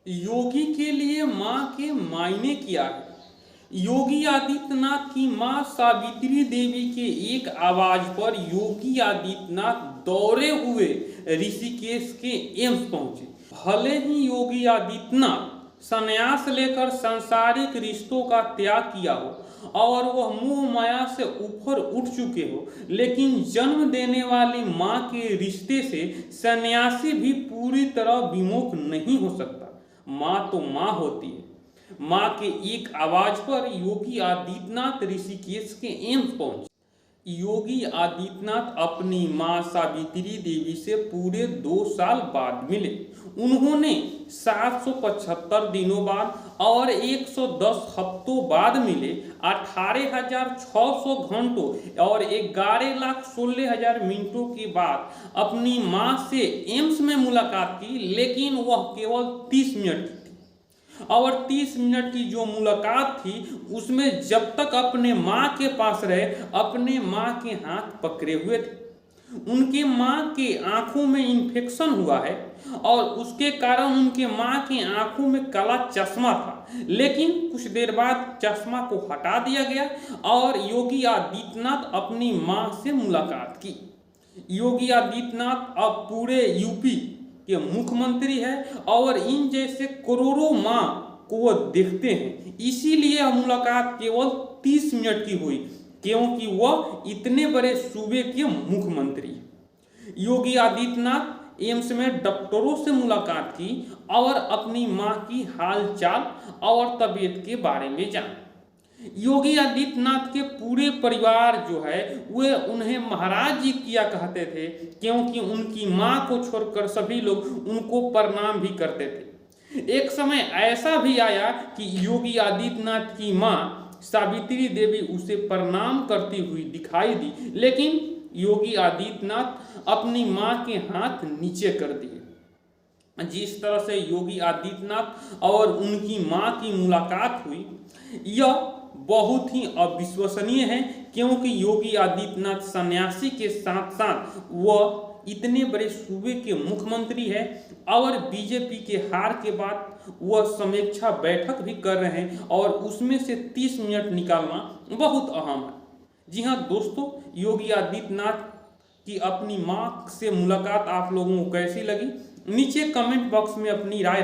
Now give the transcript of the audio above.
योगी के लिए माँ के मायने क्या है? योगी आदित्यनाथ की मां सावित्री देवी के एक आवाज पर योगी आदित्यनाथ दौड़े हुए ऋषिकेश के एम्स पहुंचे। भले ही योगी आदित्यनाथ संन्यास लेकर सांसारिक रिश्तों का त्याग किया हो और वह मोह माया से ऊपर उठ चुके हो, लेकिन जन्म देने वाली मां के रिश्ते से सन्यासी भी पूरी तरह विमुख नहीं हो सकता। माँ तो माँ होती है। माँ के एक आवाज पर योगी आदित्यनाथ ऋषिकेश के एम्स पहुंचे। योगी आदित्यनाथ अपनी माँ सावित्री देवी से पूरे 2 साल बाद मिले। उन्होंने 775 दिनों बाद और 110 हफ्तों बाद मिले। 18,600 घंटों और 11,16,000 मिनटों के बाद अपनी माँ से एम्स में मुलाकात की, लेकिन वह केवल 30 मिनट की थी। और 30 मिनट की जो मुलाकात थी उसमें जब तक अपने माँ के पास रहे, अपने माँ के हाथ पकड़े हुए थे। उनके माँ के आंखों में इन्फेक्शन हुआ है और उसके कारण उनके माँ की आंखों में काला चश्मा था, लेकिन कुछ देर बाद चश्मा को हटा दिया गया और योगी आदित्यनाथ अपनी माँ से मुलाकात की। योगी आदित्यनाथ अब पूरे यूपी के मुख्यमंत्री है और इन जैसे करोड़ों माँ को वो देखते हैं। इसीलिए यह मुलाकात केवल 30 मिनट की हुई, क्योंकि वह इतने बड़े सूबे के मुख्यमंत्री। योगी आदित्यनाथ एम्स में डॉक्टरों से मुलाकात की और अपनी माँ की हालचाल और तबीयत के बारे में जाना। योगी आदित्यनाथ के पूरे परिवार जो है वे उन्हें महाराज जी किया कहते थे, क्योंकि उनकी माँ को छोड़कर सभी लोग उनको प्रणाम भी करते थे। एक समय ऐसा भी आया कि योगी आदित्यनाथ की माँ सावित्री देवी उसे प्रणाम करती हुई दिखाई दी, लेकिन योगी आदित्यनाथ अपनी माँ के हाथ नीचे कर दिए। जिस तरह से योगी आदित्यनाथ और उनकी माँ की मुलाकात हुई, यह बहुत ही अविश्वसनीय है, क्योंकि योगी आदित्यनाथ सन्यासी के साथ साथ वह इतने बड़े सूबे के मुख्यमंत्री है और बीजेपी के हार के बाद वह समीक्षा बैठक भी कर रहे हैं और उसमें से 30 मिनट निकालना बहुत अहम है। जी हाँ दोस्तों, योगी आदित्यनाथ की अपनी माँ से मुलाकात आप लोगों को कैसी लगी? नीचे कमेंट बॉक्स में अपनी राय